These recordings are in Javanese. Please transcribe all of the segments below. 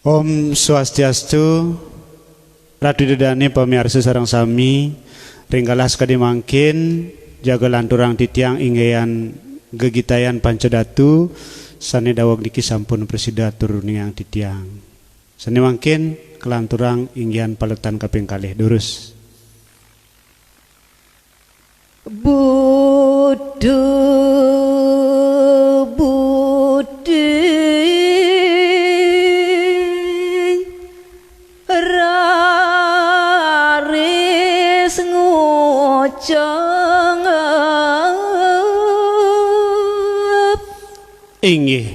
Om Swastiastu, Ratu Dedane pamirsa sareng sami, ringgalas kadi mangkin jaga lanturang titiang inggean gegitayan pancadatu sane dawag niki sampun presida turuning yang titiang. Sane mangkin kelanturang inggian paletan kaping kalih durus. Budu budi raris ngucap Inggih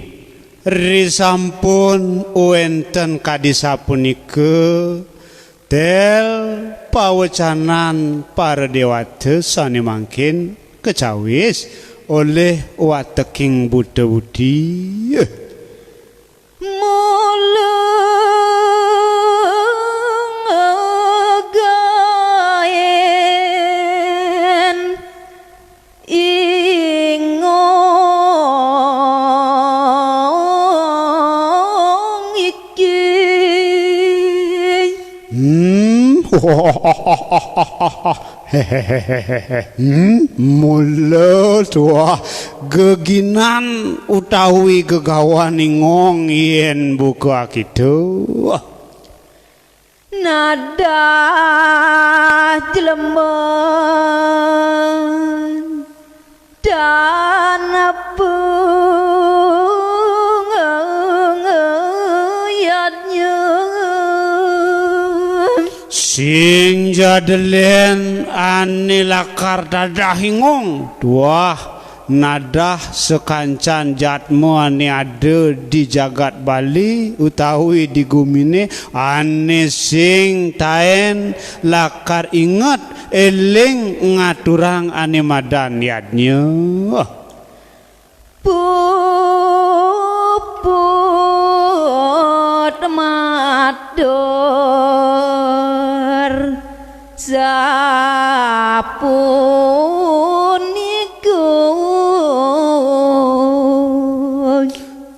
risampun wenten kadisapunika tel pawecanan para dewata sane mangkin kecawis oleh wateking Buddha Budi mulagaen ingong iki mula tua geginan utawi gegawan ingong yen buka kitu nada jelemen dan sing jadelen ane lakar dadah hingong tuah nadah sekancan jatmu ane ada di jagat Bali utawi di gumine ane sing taen lakar ingat eling ngaturang ane madan yadnya puput mador sapuniku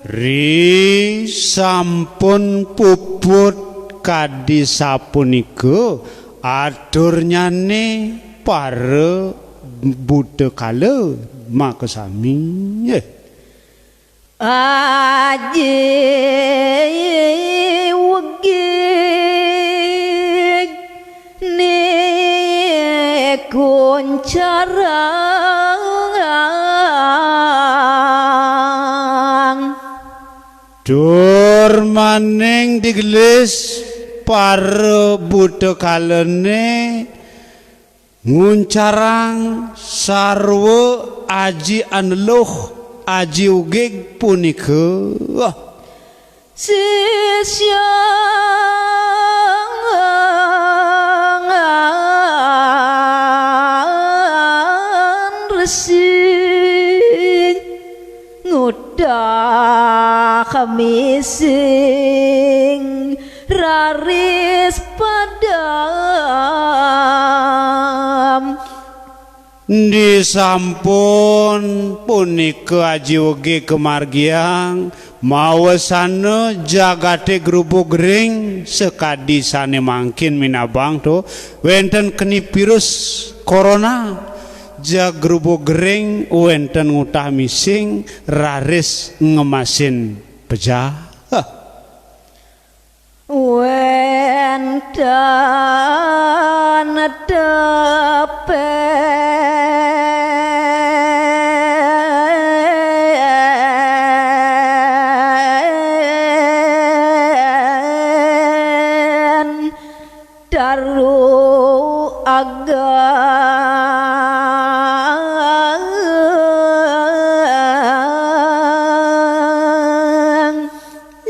ri sampun puput kadi sapunika aturnyane para Buddha kala makasami aji wegig ni kuncarang dur maning digelis para Buddha kalane nguncarang sarwa aji aneluh aji ugig punika sisya resing ngudah kamising raris padam disampun punika aji ugi kemargiang mawasana jagate grubuk ring sekadi sane mangkin minabang to wenten keni virus corona jag grubuk ring wenten ngutah mising raris ngemasin pejah wentan depen daru agang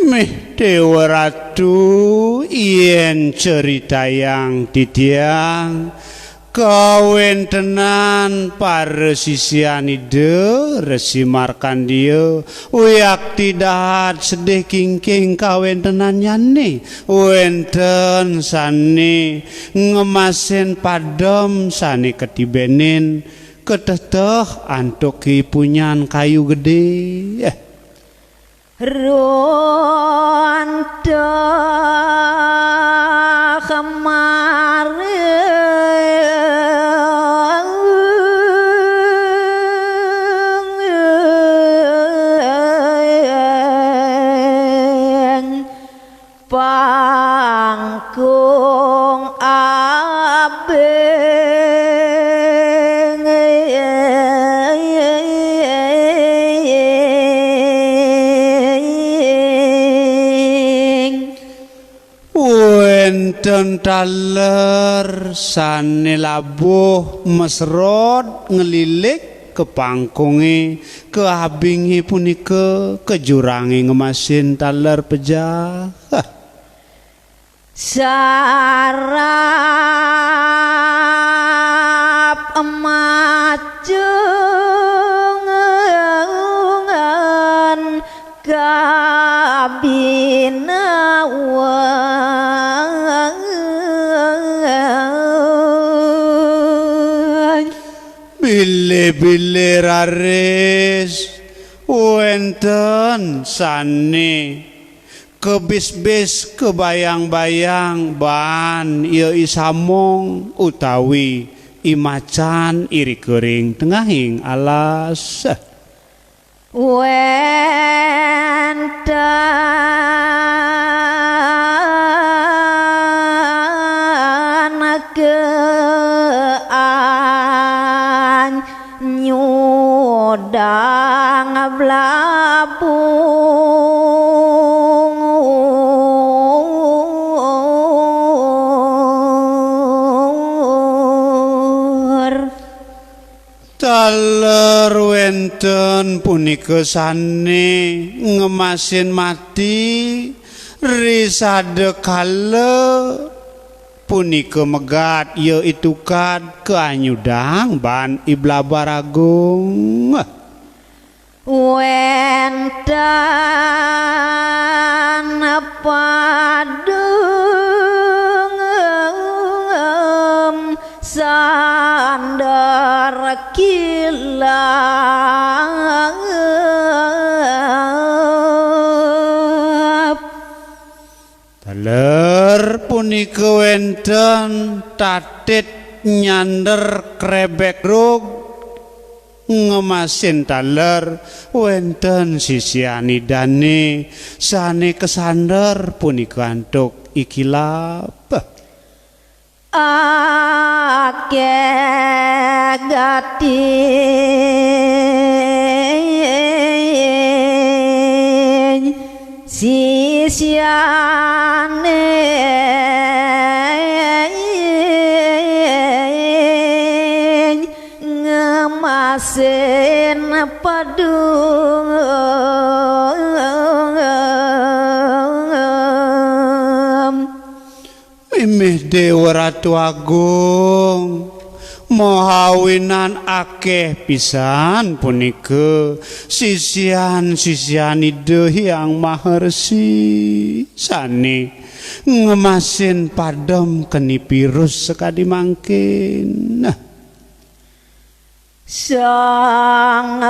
meh Dewa Ratu yen cerita yang titiang kawentenan para sisianide resi markandia uyak tidak sedih kingking kawentenan nyane wenten sane ngemasen padam sane ketibenin keteteh antuk punyan kayu gede Ronta kemarin pangkung abeng wenten taler sane labuh mesrot ngelilik ke pangkunge ke abingi punika ke jurange ngemasin taler pejah. sarap majengan kabinawan Bile-bile raris wenten sane kebis-bis kebayang-bayang ban ieu isamong utawi imacan iri kering tengahing alas wenten kean nyudang blabur taler wenten punika sane ngemasin mati risade kale punika megat ye itukad ke anyudang ban iblabar agung wenten padung sandar kilap taler punika wenten tatit nyander krebek rug ngemasin taler wenten sisianidane sane kesander punika antuk ikilap ake gating sisiane ngemasin padung Mimih Dewa Ratu Agung mohawinan akeh pisan punika sisian-sisianide Hyang Maharesi sane ngemasin padem kenipirus sekadi mangkin sang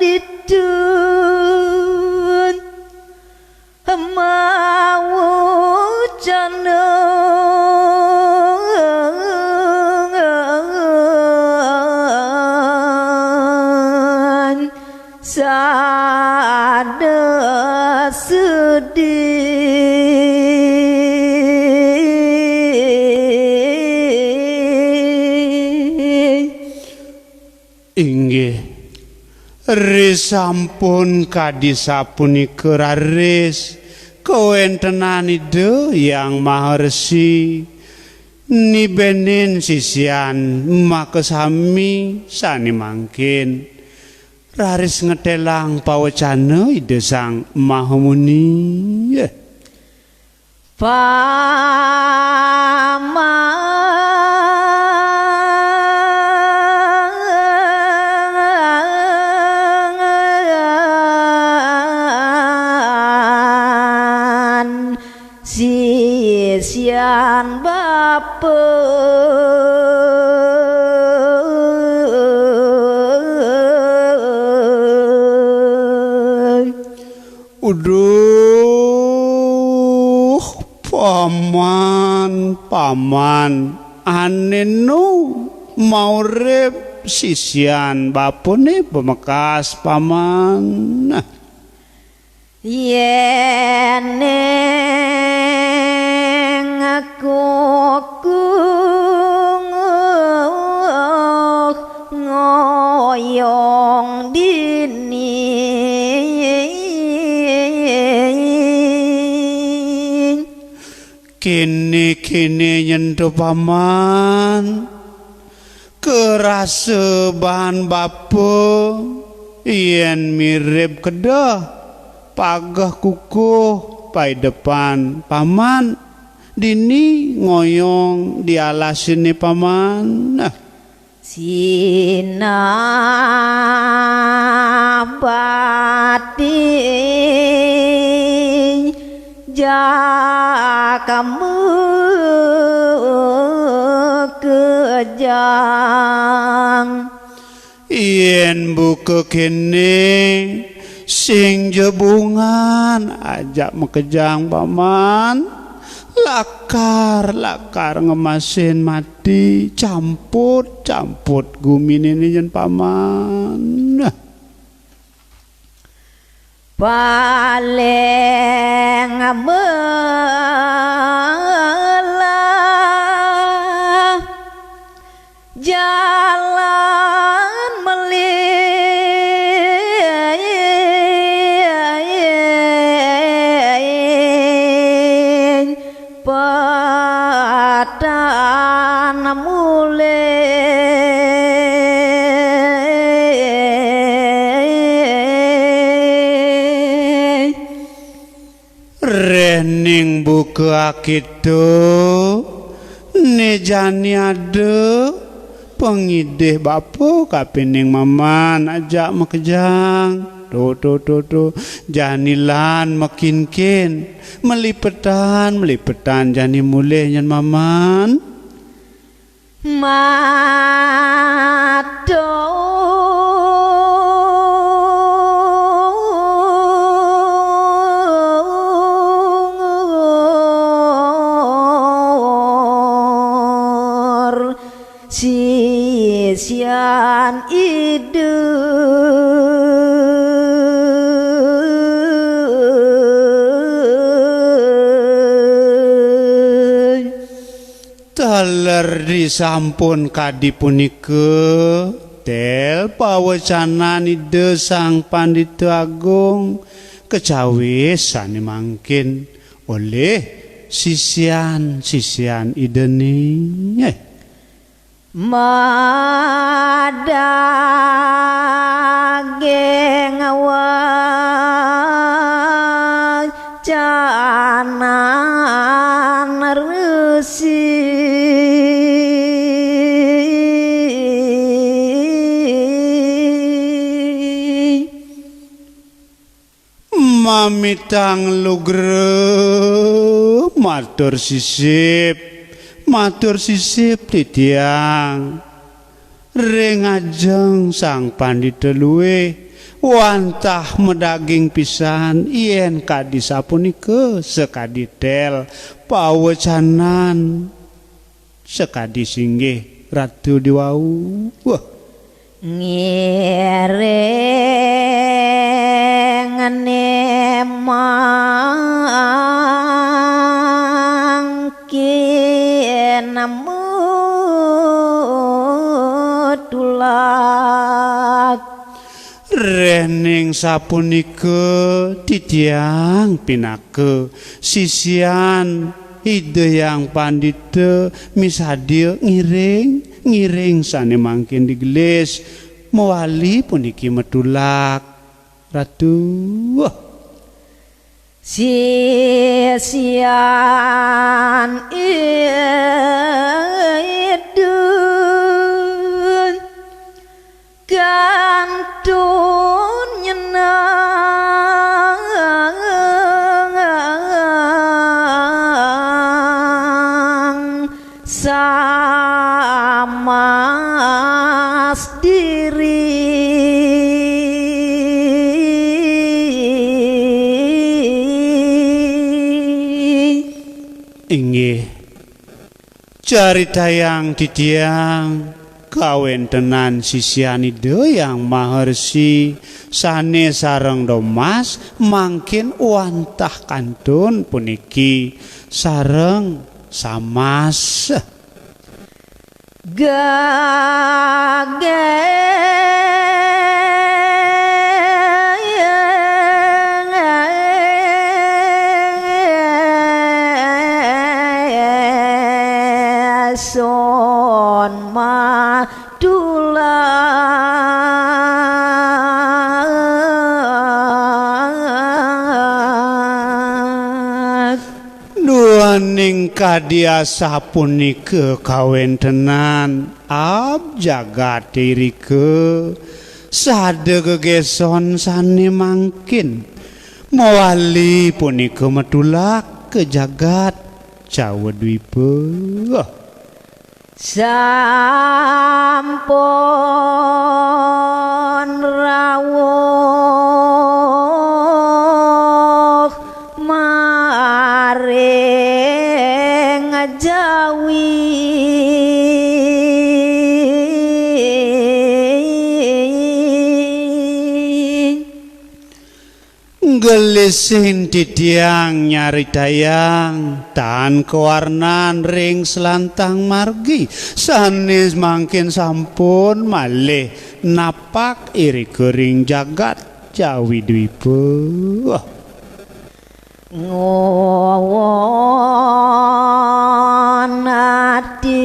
panditun mawucanen sada sedih inggih risampun kadisapunika raris kawentenanide Hyang Maharesi nibenin sisian makesami sane mangkin raris ngetelang pawecana Ide Sang Mahamuni paman sisian Duh, paman ane nu maurip sisian bapune pemekas paman. Nah, yeneng aku ngoyong dini kini nyentuh paman kerasa bahan bapa yen mirip kedah pagah kukuh pai depan paman dini ngoyong di alas ini paman. Nah, sinabati jakamu kejang yen buka kene sing jebungan ajak mekejang paman lakar ngemasin mati camput gumin ini jen paman. Nah, paling melah jalan melih patan mulih rening buka kitu nejani ada pengideh bapo kapining maman ajak mekejang tuh janilan makin melipetan jani mulih nyan maman matur sisian ideu taler disampun kadi punika tel pawecanan ide sang pandita agung kecawi sane mangkin oleh sisian ideni madageng wacanan resi mamitang lugre matur sisip titiang rengajeng sang pandita luwe wantah medaging pisan yen kadi sapunika sekadi tel pawecanan sekadi singgih ratu diwau wah ngirengane mangkin tulak rening sapunika titiang pinake sisian ide yang pandita misadil ngiring sane mangkin digelis mewali puniki metulak ratu wah sisian idun kantun nyenang sama diri Caritayang titiang kawentenan sisianida yang maharsi sane sareng domas mangkin wantah kantun puniki sareng samas son madula nuaning kadiasa punike kawentenan abjagat dirike sade gegeson sane mangkin mawali punike medulak ke jagat Cawedwipa sampun rawuh maring Jawi gelisin titiang nyaritayang tan kewarnan ring selantang margi sanes mangkin sampun malih napak iri kering jagat Cawidwipa ngowon ati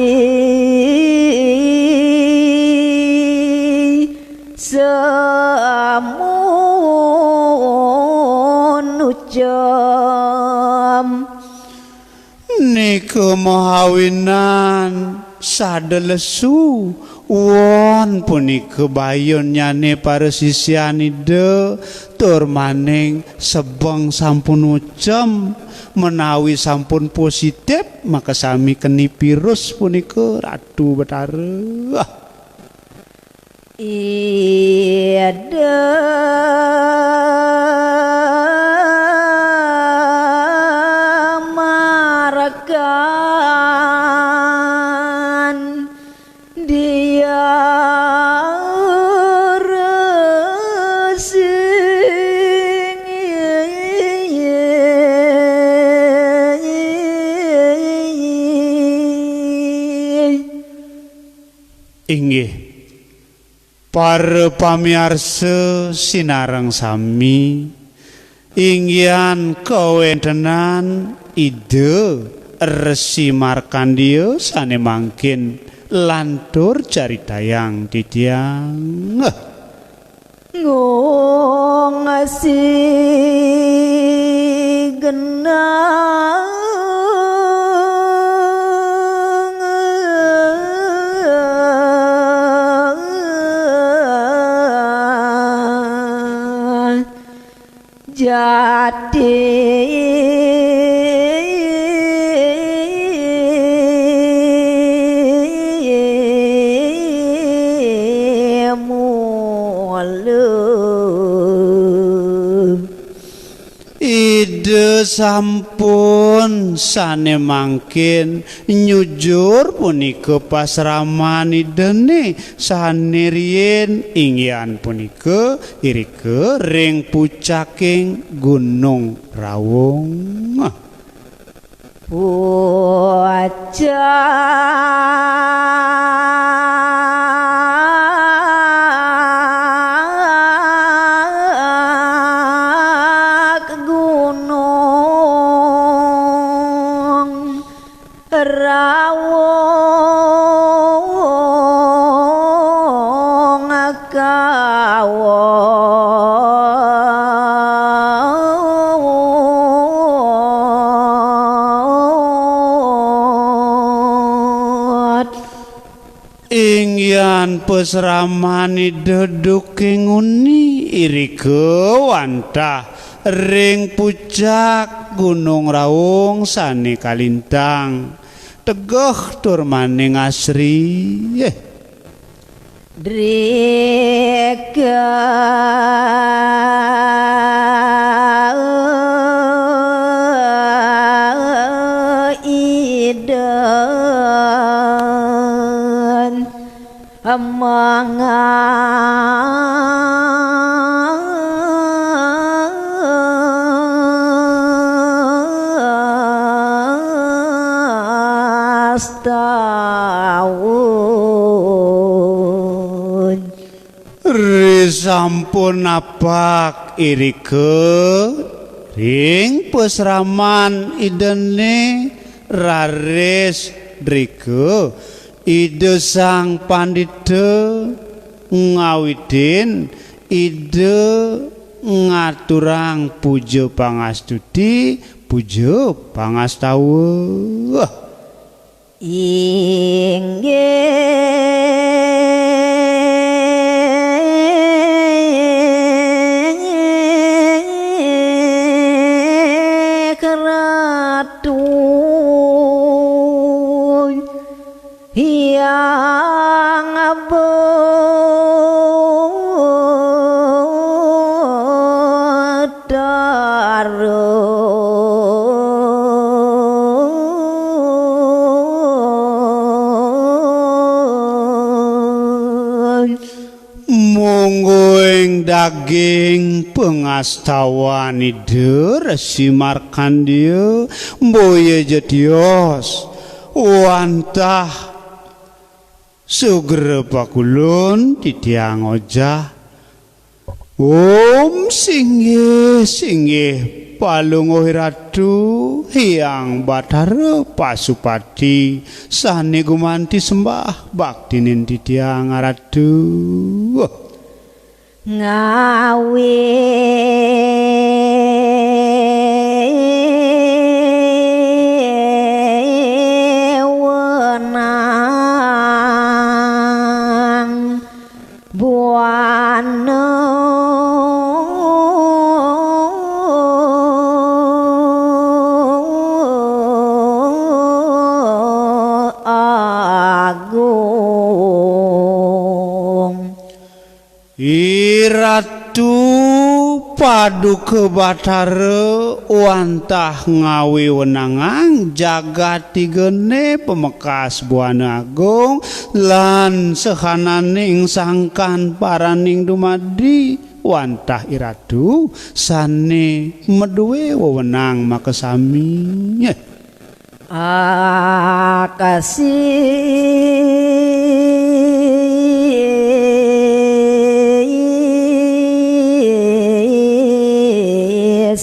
semunujem niku mahawinan sadelesu won punika bayon nyane para sisianida tur maning sebeng sampun ucem menawi sampun positif maka sami keni virus punika Ratu Betara ida marakan dia resing inggih para pamirsa sinareng sami inggian kawentenan ide Resi Markandeya sane mangkin lantur caritayang titiang ngasi genang jadi ide sampun sane mangkin nyujur punika pasraman idene sane riyin inggian punika irike ring pucaking Gunung Rawung Rawung kawot inggian pesramani deduking uni irike wantah ring pucak Gunung Rawung sane kalintang tegeh tur maning asri drika ida mangastawun sampun napak irike ring pesraman idene raris drike ide sang pandita ngawidin ide ngaturang puja pangastuti puja pangastawa inggih keratu yang monggo ing daging pengastawan ide Resi Markandeya mboye jetios wantah sugere pakulun titiang ojah Om singgih singgih palungguh ratu hyang Bathara Pasupati sane gumanti sembah baktinin titiang ratu ngawi wenang buana agung Ratu Paduka Bathara wantah ngawi wenangang jagati gene pemekas buana agung lan sehananing sangkan paraning dumadi wantah iratu sane meduwe wewenang makasami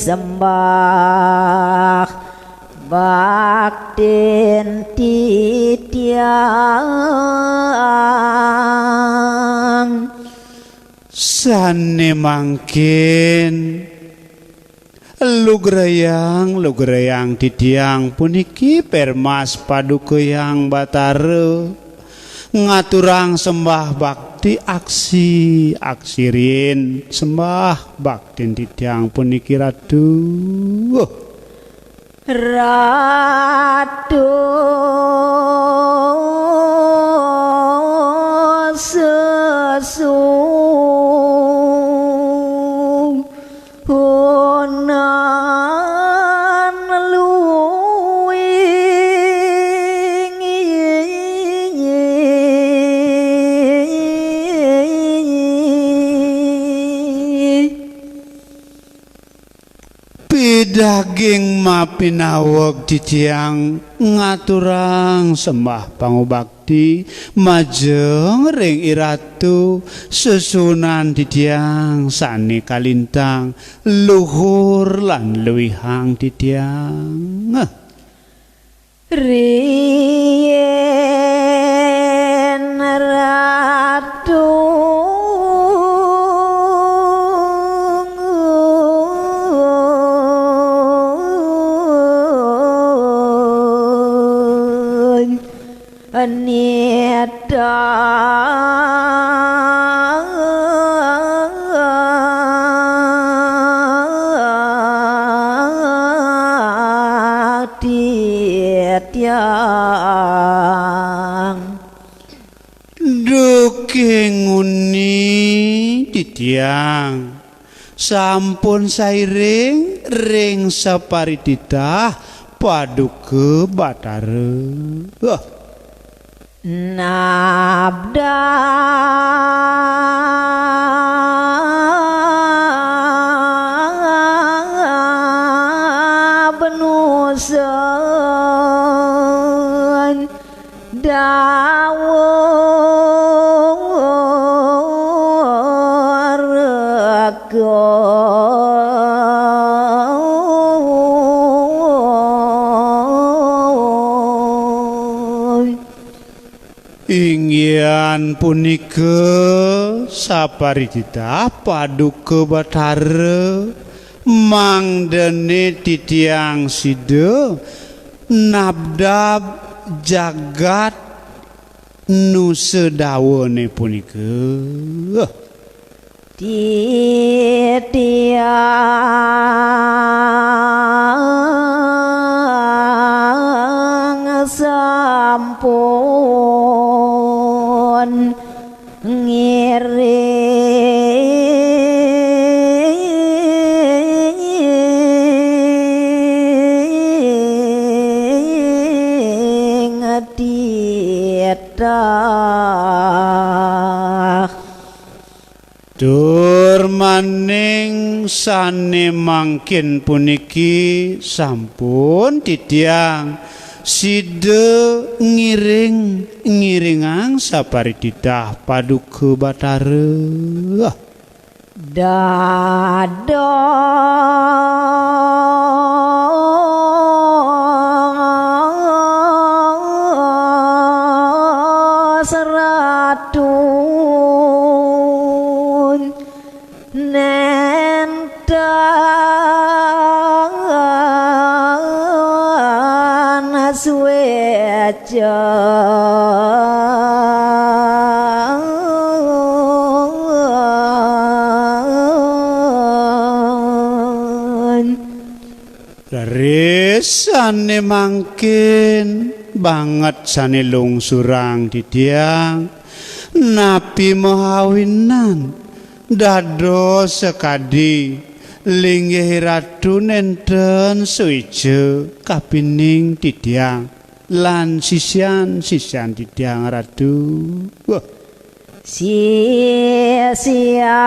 sembah baktin titiang sane mangkin lugreyang titiang puniki Permas Paduka Hyang Bathara ngaturang sembah bakti aksi rin sembah bakti titiang puniki ratu daging mapinawag titiang ngaturang sembah pangubakti majeng ring iratu susunan titiang sane kalintang luhur lan luwihang titiang Rien ratu niata titiang duking uni titiang sampun sairing ring saparititah Paduka Bathara nabda benusan dawur inggian punika saparidita paduka Bathara mangdene titiang sida nabdab jagat nu sedawane punika titiang sampun ngiring titah tur maning sane mangkin puniki sampun titiang sida ngiringang sapariditah paduka Bathara dados ratun nenten suweja sane mangkin banget sane lungsurang titiang napi mahawinan dados sekadi linggih ratu nenten suice kapining titiang lan sisian titiang ratu sia-sia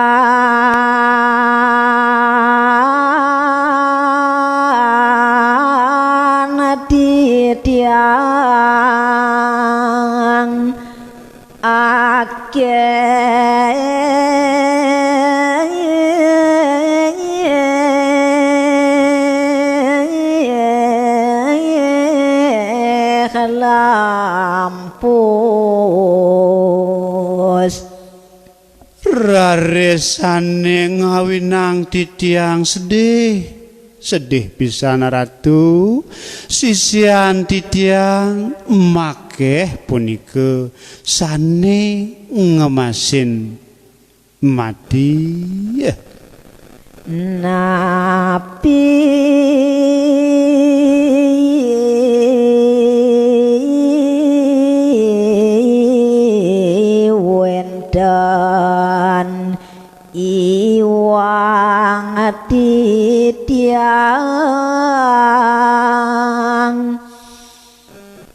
titiang lampus raresane ngawinang titiang sedih pisan ratu sisian titiang makeh punika sane ngemasin mati napi wendan iwang titiang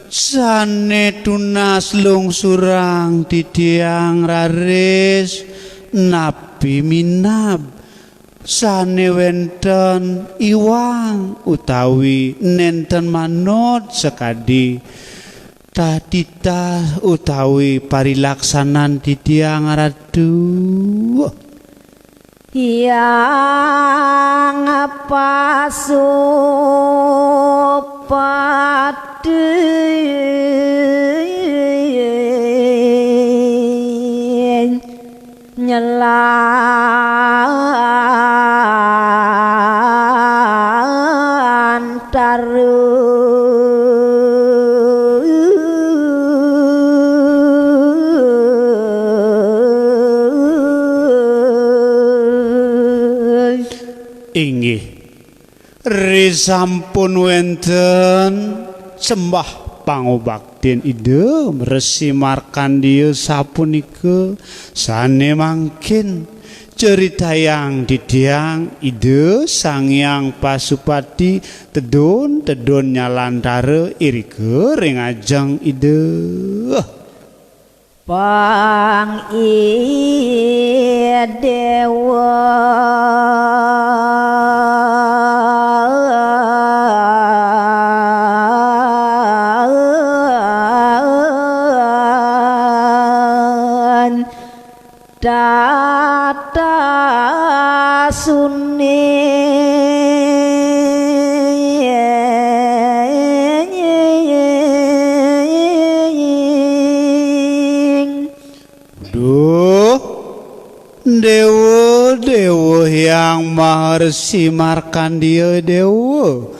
sane tunas lungsurang titiang raris napi minab sane wenten iwang utawi nenten manut sekadi tatita utawi parilaksanan titiang ratu yang pasupati nyelantaru inggih risampun wenten sembah pangobaktin ide Resi Markandeya sapunika sane mangkin ceritayang titiang ide Sangyang Pasupati tedon nyalantare irike ring ajeng ide Pang dewa tata suning. Duh, dewa yang maharsi markandia dewa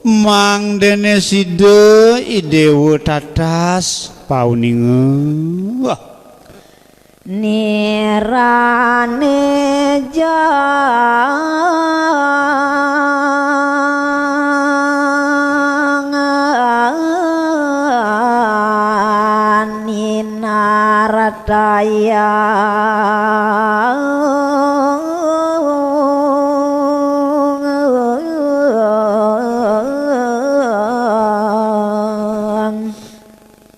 mang dene side idewa tatas pauninge wah Nirane jangan ninarataya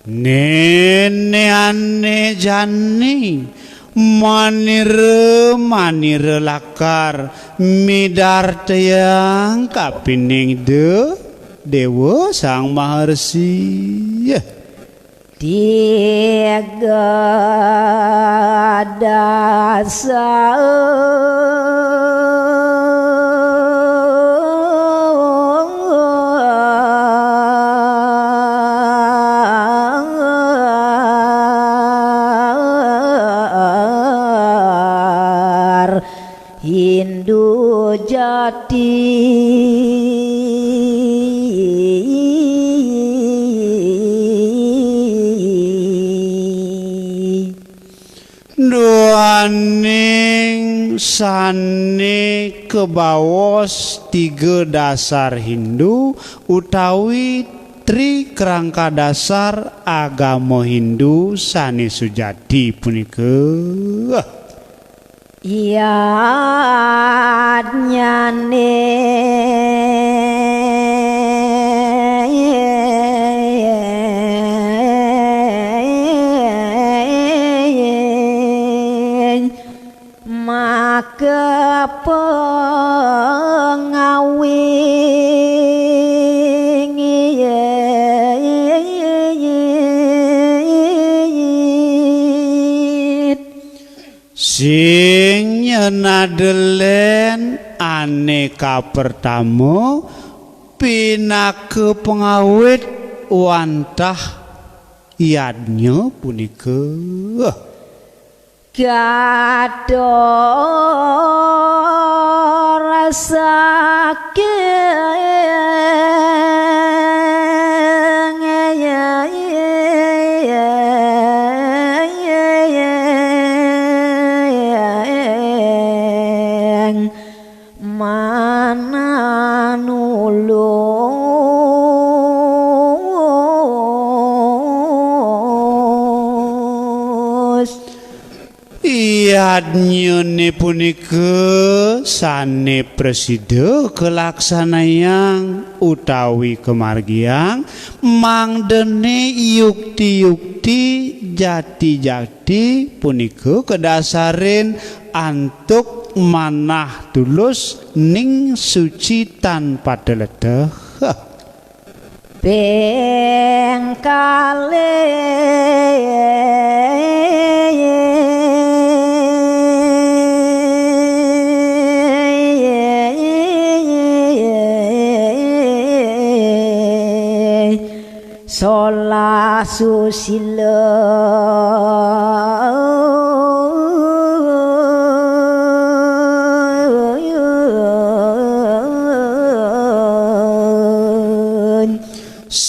nene ane jani manir lakar midar teyang kapining dewa sang maharsi tiga dasar Hindu jati doaning sane kebawos tiga dasar Hindu utawi tri kerangka dasar agama Hindu sane sujati punika Iadnyane maka pengawing sing nyenadelen aneka pertama pinake pengawit wantah iadnya punika gado rasakeng mana nulus iadnyane punika sane presida kelaksanayang utawi kemargiang mangdene yukti-yukti jati-jati punika kedasarin antuk manah tulus ning suci tanpa deledeh bengkale sola susila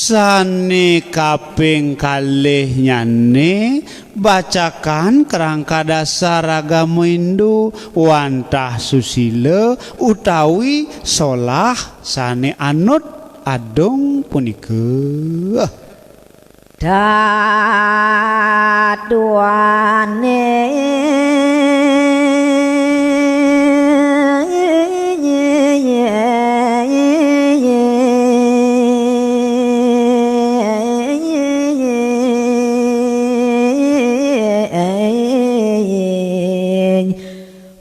sane kaping kalih nyane bacakan kerangka dasar agama Hindu wantah susila utawi solah sane anut adong punika daduane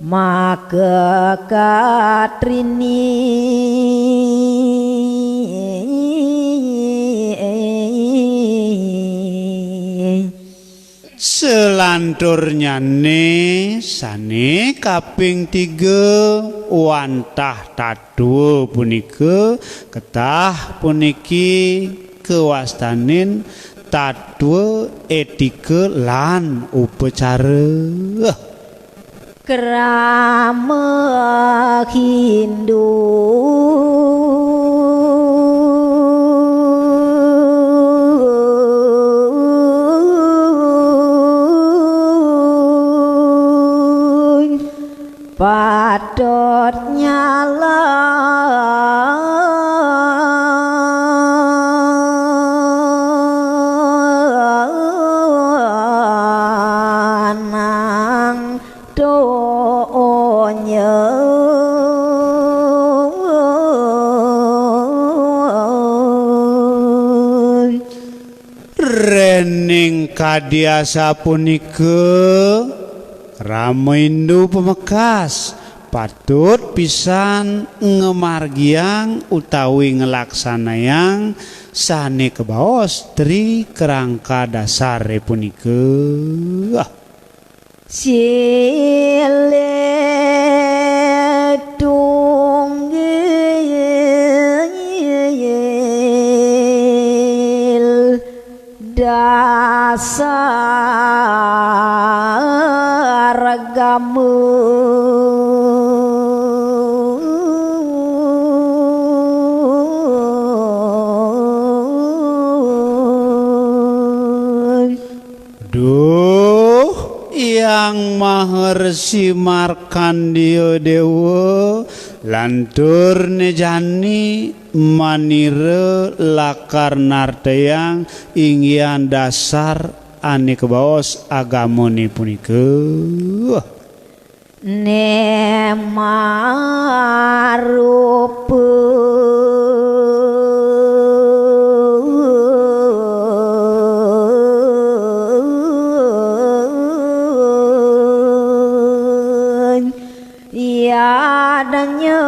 maka katrini selanturnya sane kaping 3 wantah tatu punika ketah puniki kewastanin tatu etika lan upacara krama Hindu patut nyala nang donya rening kadiasa punika Rama Hindu Pemekas patut pisan ngemargiang utawi ngelaksanayang sane kebaos tri kerangka dasar punika Siletunggil dasar agama duh yang Maharsi Markandeya Dewa lantur nejani manire lakar nartayang inggian dasar ane kebaos agamane punika nemarupa adanya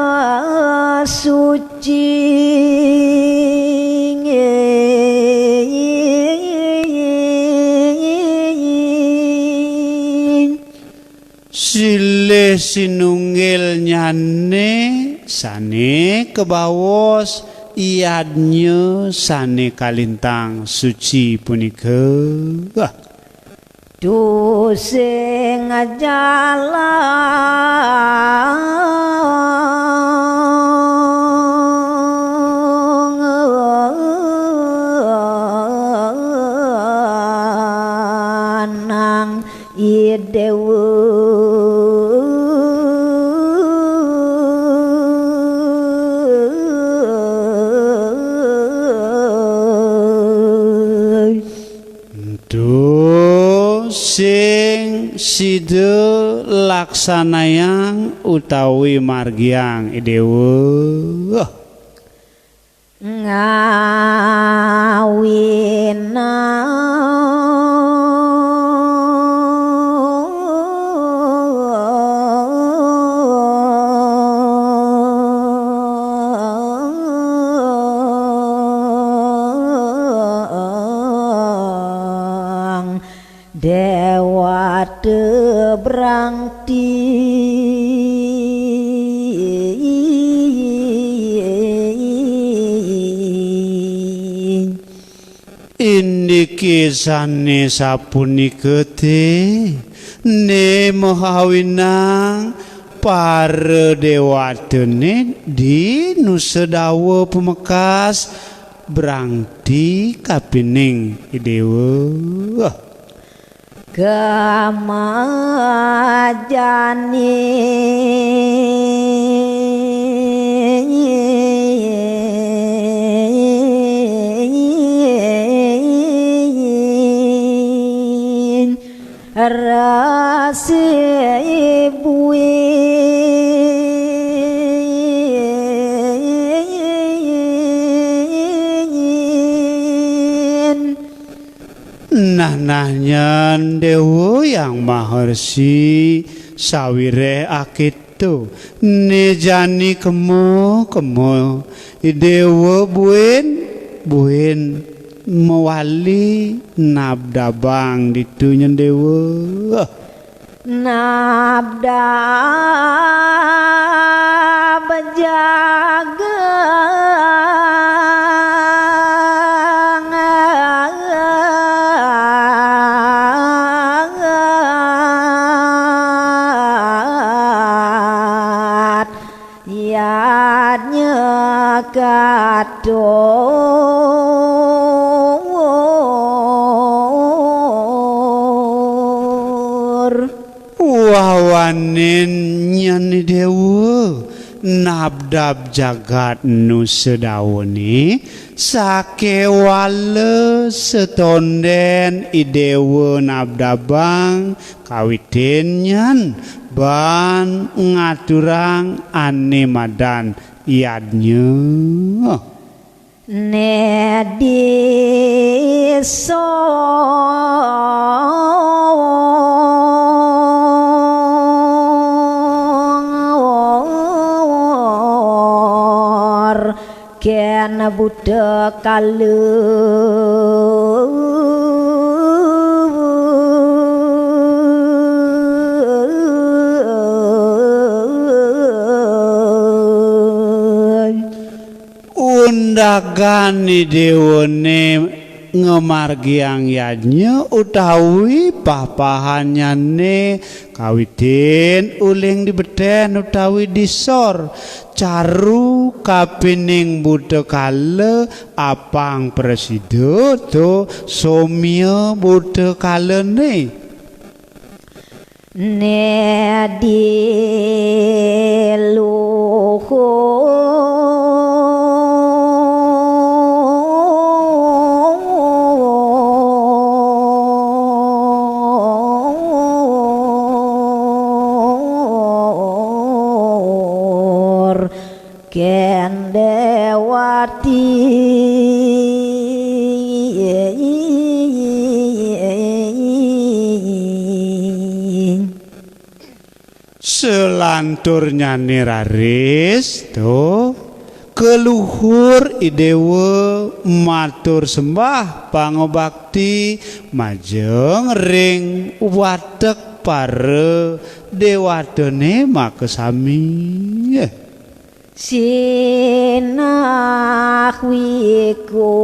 suci silih sinunggil nyane sane kebaos iadnya sane kalintang suci punika tu sing jalan nang idewa sing sida laksanayang utawi margiang idewa ngawina dewa tebrangti indiki sane sapunika ne mahawinang para dewatene di Nusedawa Pemekas brangti kapining idewa gamajani nah nyan Dewa yang maharsi sawire akitu nejani kemo Dewa buin mewali nabdabang ditu nyan Dewa nabda bejaga kadur wawanin nyani Dewa nabdab jagat nu sedawani sakewale setonden idewa nabdabang kawitin nyan ban ngaturang ane madan iadnya nediso kena Buddha kalu undagani dewane ngemargiang yadnya utawi papahanyane kawitin uling dibeten utawi disor caru kapining Buddha kala apang presido to somya Buddha kala ne Kendewati selanturnya niraris to keluhur idewa matur sembah pangobakti majeng ring watek para dewadene makesami sinah wiku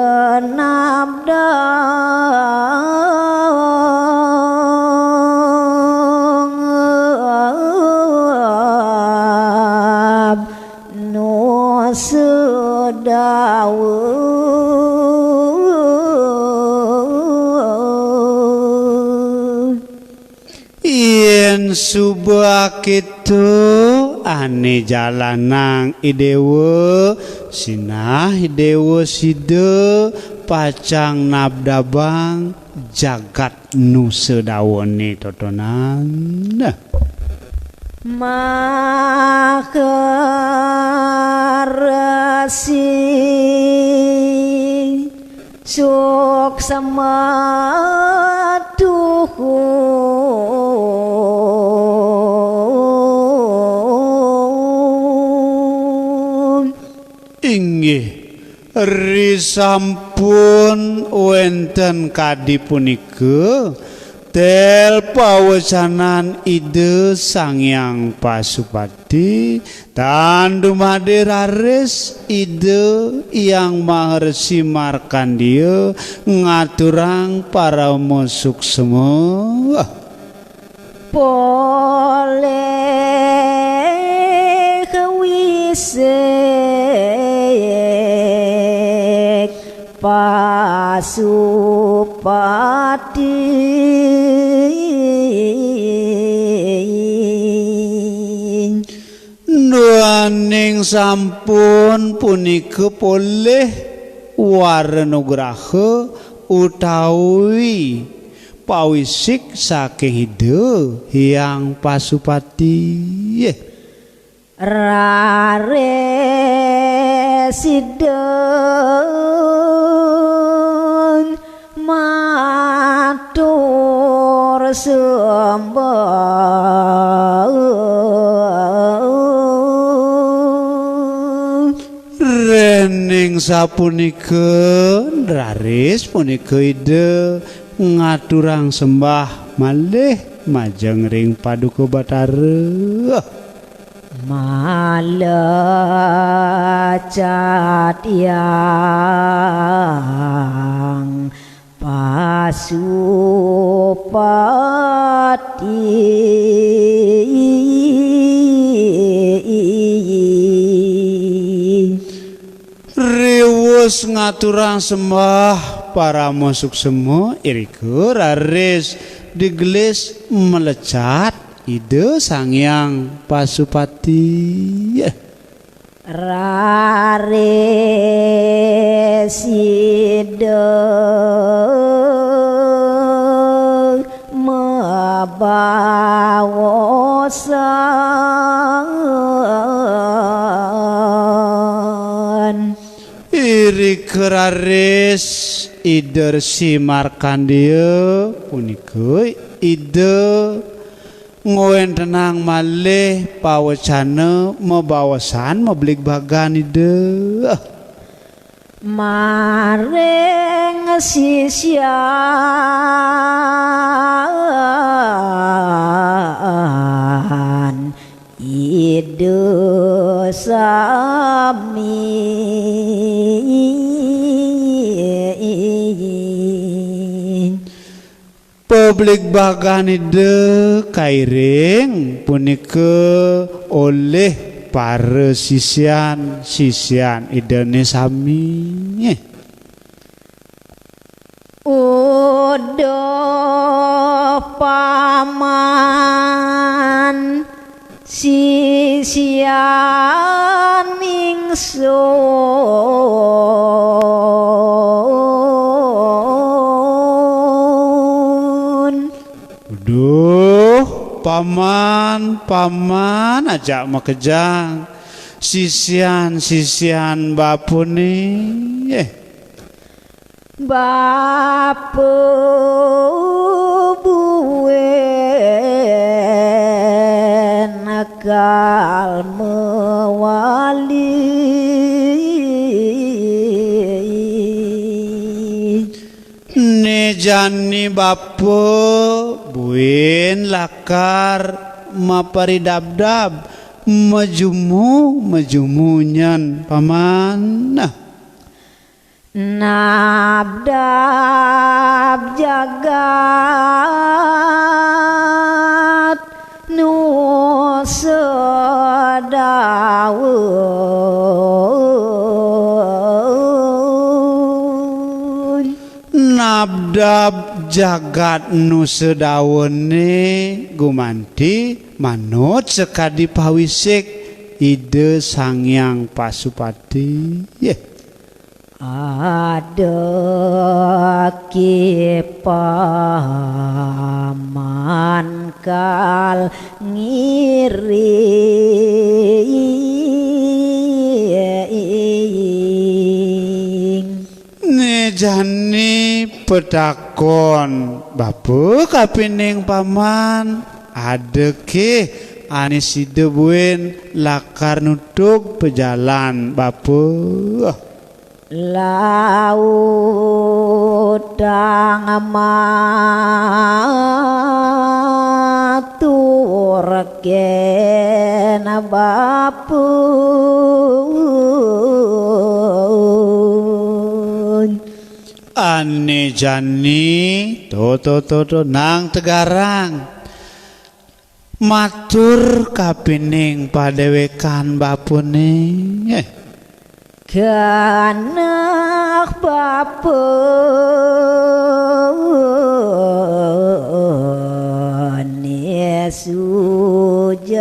sidenabda no sedawu yen subak itu ane jalanang idewa sinah idewa side pacang nabdabang jagat nu sedawone totonan makarasi suk samatuhu inggih risampun wenten kadi punika tel pawesanan ide Sangyang Pasupati tan dumade raris ide yang Maharsi Markandeya ngaturang para musuk semua boleh kewisek Pasupati nuaning sampun punika poleh warna graha utawi pawisik saking hide hyang pasupati rare sideng matur sembah rening sapunika raris punika ide ngaturang sembah malih majeng ring paduka Batara malacat yang pasupati riwus ngaturang sembah para musuk semua iriku raris digelis melecat ide sangyang pasupati rare sideng mabawosan iri keraris ide si Markandeya punika ide ngoen tenang malih pawecana mebawasan meblik bagan ide maring sisian ide sami publik bagan ide kairing punika oleh para sisian idene sami udah paman sisian ningsun duh paman aja makejang sisian bapune bapu buwe nakal mewali nejani bapu buin lakar maparidabdab majumunyan paman nabdab jagat nu sedawun nabdab jagat nu sedawene gumanti manut sekadi pawisik ide sangyang pasupati ada kipaman kal ngiring nejani petakon bapu kapining paman adeke anis sidebuen lakar nutuk pejalan bapu lautang matur kena bapu ane jani to nang tegarang matur kapining padewekan bapune kanak bapun sujati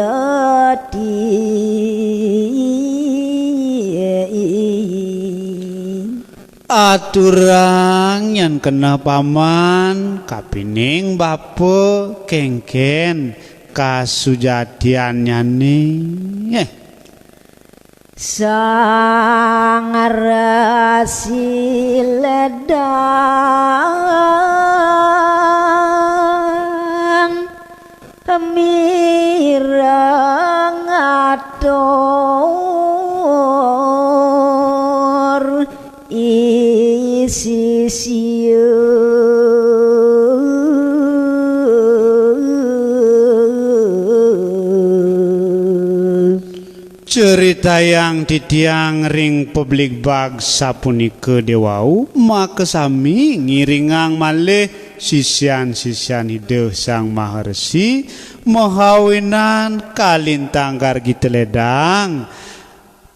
aturang yang kena paman Paman kapining bape kengken kasujatiannya nih sang rasi ledang mireng atur isi cerita yang titiang ring publik bag sapunike dewau maka sami ngiringang malih sisian-sisian hidup sang maharsi mahawinan kalintang gargi teledang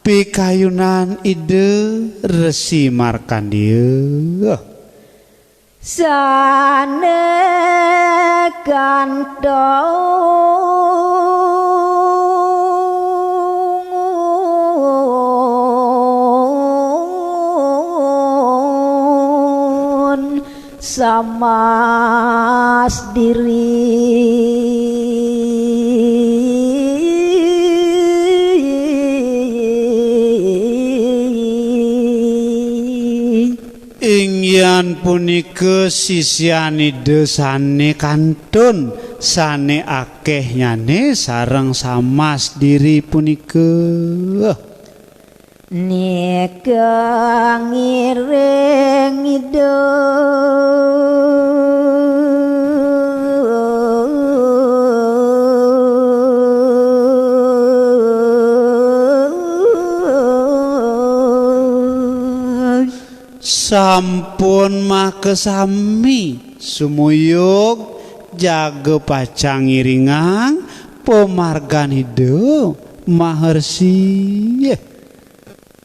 pikayunan ide resi markandia sane kantong sama diri ingyan punike sisiani desane kantun sane akeh nyane sareng samas diri punike nika ngiring hidup sampun makesami sumuyug jaga pacang ngiringang pemargan hidup maharsi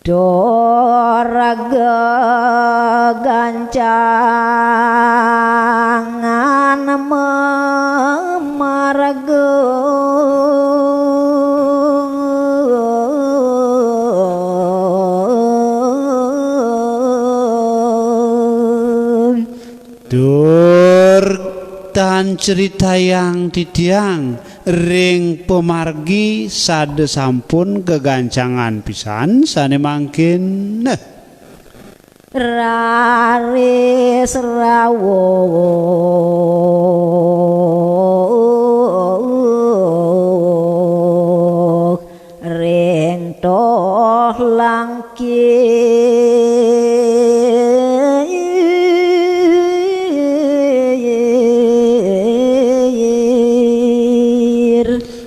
doraga gancangan memarga dur tan cerita yang titiang ring pemargi sade sampun kegancangan pisan sane mangkin raris rawuh ring toh langkir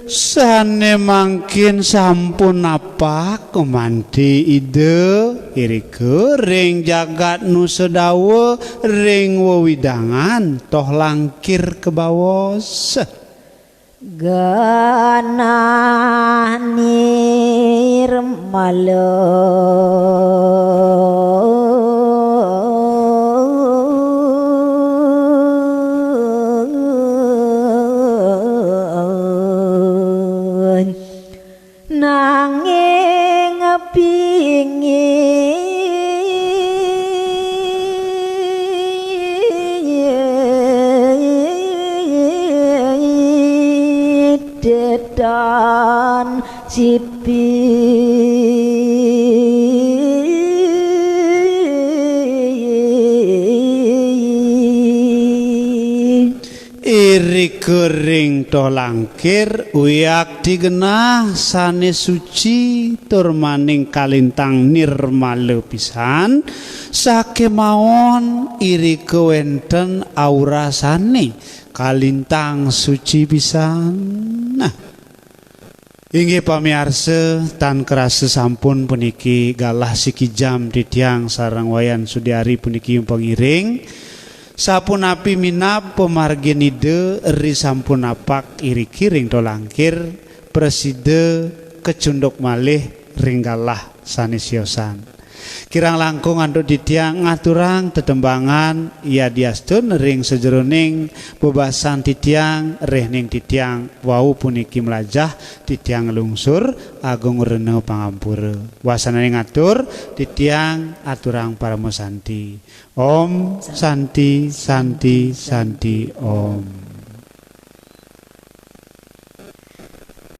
sane mangkin sampun apa kemanti ide irike ring jagat nu sedawa ring wewidangan toh langkir ke bawos ganah nirmala nanging pingin dedan iri kering to langkir uyak digenah sane suci tur maning kalintang nirmale pisan sakemawon iri kewenten aura sane kalintang suci pisan. Nah inggih pamirsa tan kerasa sampun puniki galah siki jam titiang sareng wayan Sudiari puniki pengiring sapunapi minap pemargin ide ri sampun apak iri kiring to langkir preside kecunduk malih ringgalah sanesiosan Kirang langkung anduk titiang ngaturang tetembangan ia diastun ring sejeroning bebasan titiang rehning titiang wau puniki melajah titiang lungsur agung reneu pangampura wasana ngatur titiang aturang paramosanti. Om Santi Santi Santi Om.